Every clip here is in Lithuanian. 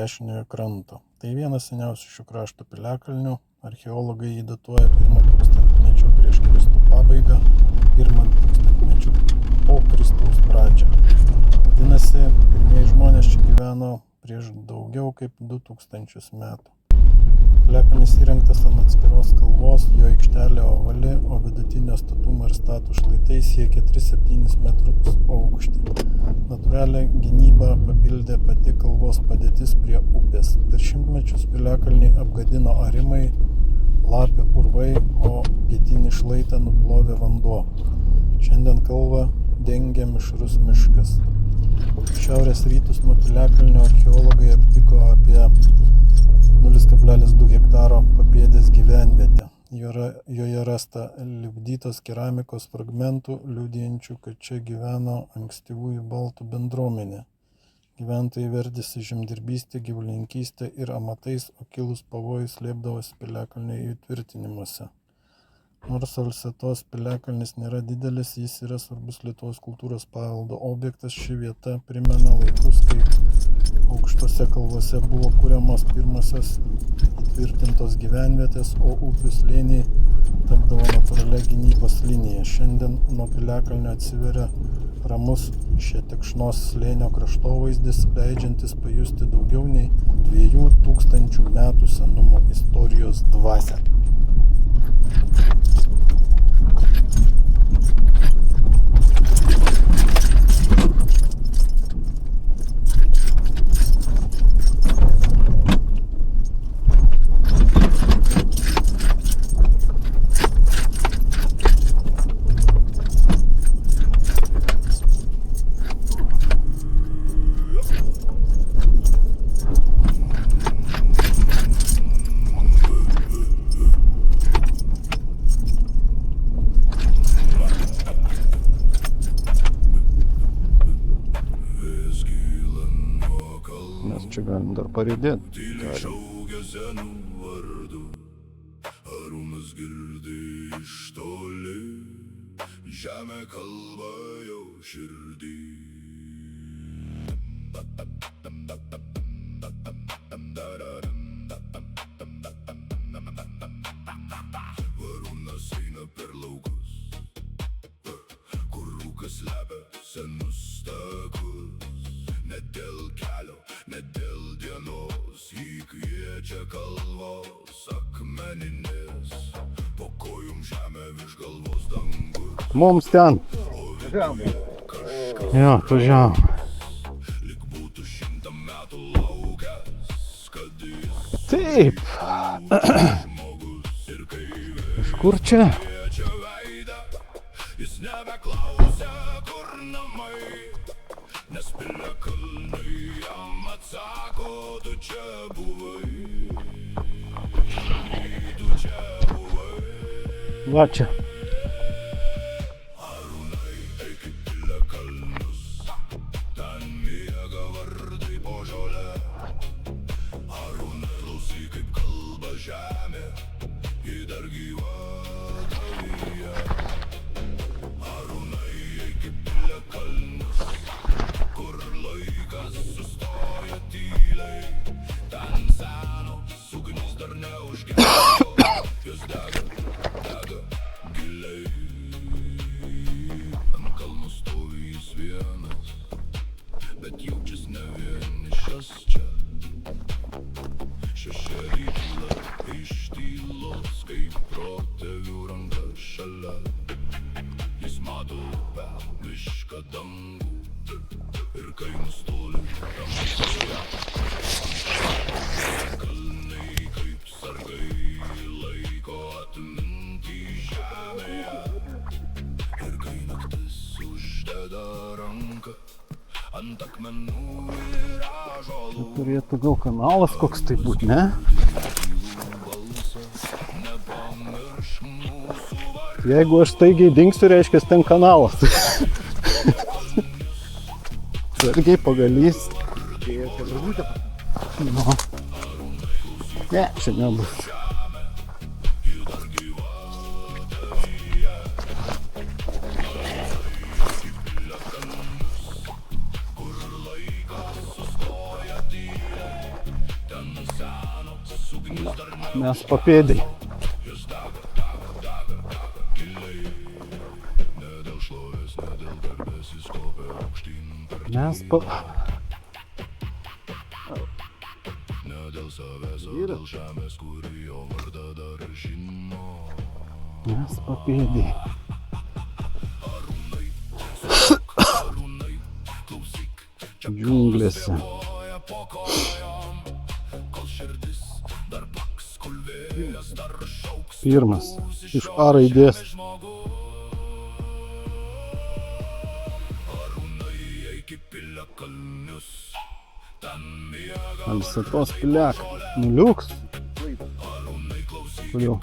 dešiniojo kranto. Tai vienas seniausių šių krašto piliakalnių. Archeologai jį datuoja 1 tūkstantmečio prieš Kristų pabaigą, 1 tūkstantmečio po Kristaus pradžią. Vadinasi, pirmieji žmonės čia gyveno prieš daugiau kaip 2000 metų. Piliakalnis įrengtas ant atskiros kalvos, jo aikštelė ovali, o vidutinio statumo ir statų šlaitai siekia 3-7 metrus aukštį. Natūralią gynybą papildė pati kalvos padėtis prie upės. Per šimtmečius piliakalnį apgadino arimai, lapė urvai, o pietinį šlaitą nuplovė vanduo. Šiandien kalvą dengia mišrus miškas. Šiaurės rytus nuo piliakalnio archeologai aptiko apie 0,2 hektaro papėdės gyvenvietę. Joje rasta lipdytos keramikos fragmentų, liudijančių, kad čia gyveno ankstyvųjų baltų bendruomenė. Gyventojai vertėsi žemdirbystė, gyvulininkystė ir amatais, o kilus pavojus slėpdavosi piliakalnio įtvirtinimuose. Nors Alsetos piliakalnis nėra didelis, jis yra svarbus Lietuvos kultūros paveldo objektas. Ši vieta primena laikus, kai aukštose kalvose buvo kuriamos pirmosios įtvirtintos gyvenvietės, o upių slėniai tapdavo natūralia gynybos linija. Šiandien nuo piliakalnio atsiveria ramus Šetekšnos slėnio kraštovaizdis, leidžiantis pajusti daugiau nei 2000 metų senumo istorijos dvasią. Mes čia galim dar paridėti. Arūnas girdi iš toli, žemė kalba jau širdį. Arūnas eina per laukus, kur rūkas slepia senus takus. Ne dėl kelio, ne dėl dienos, jį kviečia kalvos akmeninės, po kojom žemė virš galvos dangus. Mums ten. Jo, važiavom. Lyg būtų 100 metų laukęs, kad jis Taip. žmogus ir kai Iš kur čia? kviečia veidą, jis nebeklausia, kur namai. Nes piliakalniai jam atsako, tu čia buvai, tu čia buvai. Va čia. Arūnai, eik į piliakalnius, ten miega vardai po žole. Arūnai, klausyk, kaip kalba žemė, ji dar gyva tavyje. Arūnai, eik į piliakalnius, kur laikas sustoja tyliai. Ten senos ugnis dar neužgeso, jos dega giliai. Ant kalno stovi jis vienas, bet jaučias ne vienišas čia. Šešėliai kyla iš tylos, kaip protėvių ranka šalia. Jis mato upę, mišką, dangų, ir kai nustoli tamsoje, kalnai kaip sargai laiko atmintį žemėje. Ir kai naktis uždeda ranką ant akmenų ir ąžuolų, Turėtų gal kanalas koks tai būt, ne? nepamiršk mūsų vardą. Jeigu aš staigiai dingsiu, reiškia ten kanalas. Sargiai pagalys. No. Ne, čia nebus. Mes papėdai. Mes pa... Mes papėdai. Džiunglėse. Pirmas iš A raidės. Alsatos piliak. Nuliuks. Kodėl?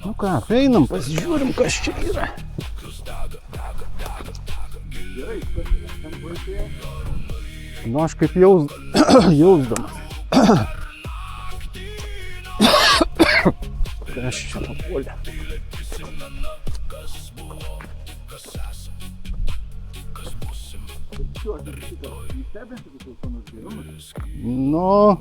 Nu ką, einam, pasižiūrim, kas čia yra. Nu aš kaip jausdamas. Kas čia papuolė? Nu,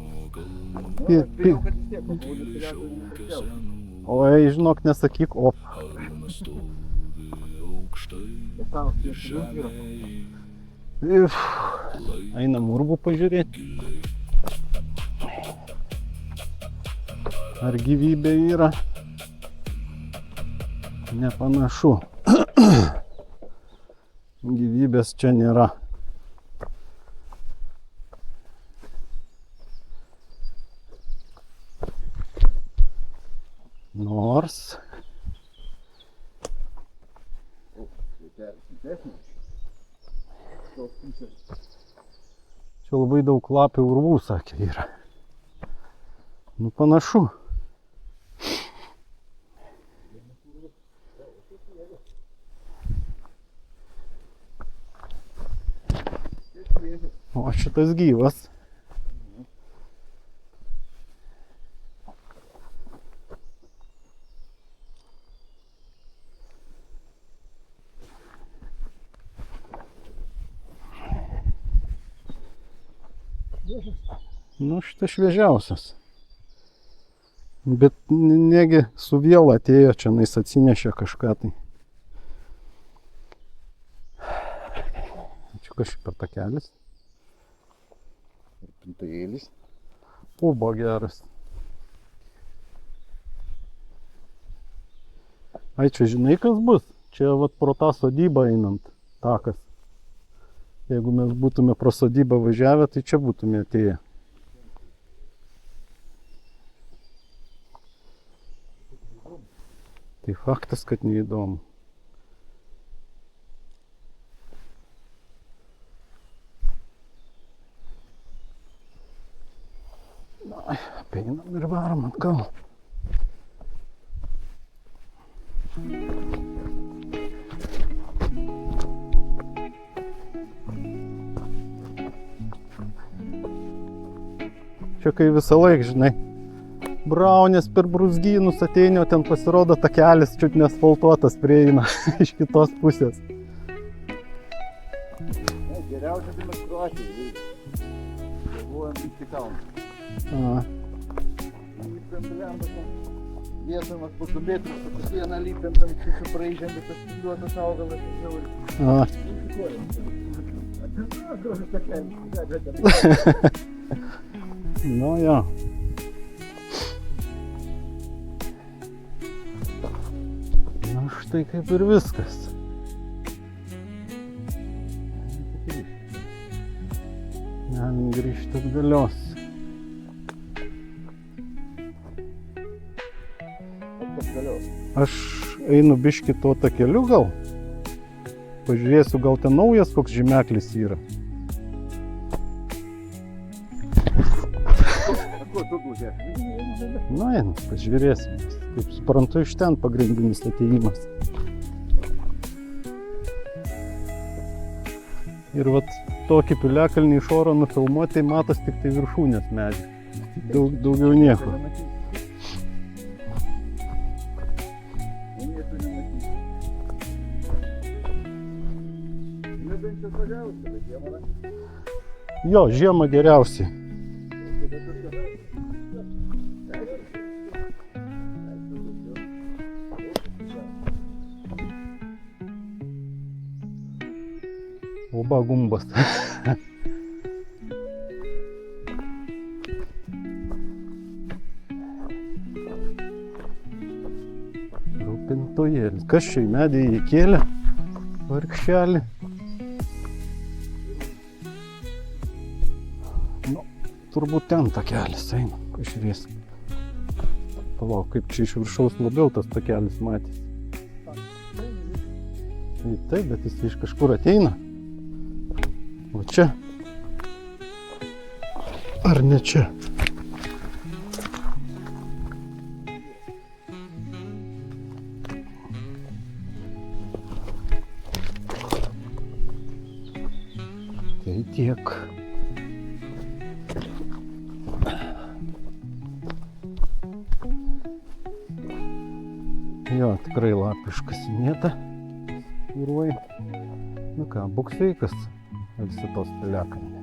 oi, žinok, nesakyk, op. Einam urvų pažiūrėti. Ar gyvybė yra? Nepanašu. Gyvybės čia nėra. Nors. Čia labai daug lapių urvų, sakė, yra. Nu, panašu. O šitas gyvas. Nu, šitas šviežiausias. Bet negi su vėl atėjo čia, nais atsinešė kažką tai. Čia kažkaip per takelis. Pintojėlis. Buvo geras. Ai, čia žinai kas bus? Čia vat pro tą sodybą einant takas. Jeigu mes būtume pro sodybą važiavę, tai čia būtume atėję. Tai faktas, kad neįdomu. Na, apeinam ir varom atgal. Čia kai visą laiką, žinai, braunės per brūzgynus ateini, o ten pasirodo takelis čiut neasfaltuotas prieina iš kitos pusės. Geriausia tai mes Kroatijai. Galvojam į kalną. Lypiam lemba, vietom aš po 2 metrus, po sieną lypiam, tam susipraidžiam, bet tas spygliuotas augalas ir žiauriai. Nu jo. Na štai kaip ir viskas. Galim grįžti atgalios. Aš einu biškį tuo takeliu gal. Pažiūrėsiu, gal ten naujas koks žymeklis yra. Na, pažiūrėsim. Kaip suprantu, iš ten pagrindinis atėjimas. Ir vat tokį piliakalnį iš oro nufilmuoti, tai matos tik tai viršūnės medžiai. Daugiau nieko. geriausia, bet žiemą ne. Jo, žiemą geriausiai. Oba gumbas. Rūpintojėlis. Kas čia į medį įkėlė? Vargšelį. Nu, turbūt ten takelis eina. Pažiūrėsim. Palauk, kaip čia iš viršaus labiau tas takelis matys. Taip, bet jis iš kažkur ateina. O čia? Ar ne čia? Tai tiek. Jo, tikrai lapiškas mėta. Įruoja. Nu ką, būk sveikas, visi tos piliakalniai.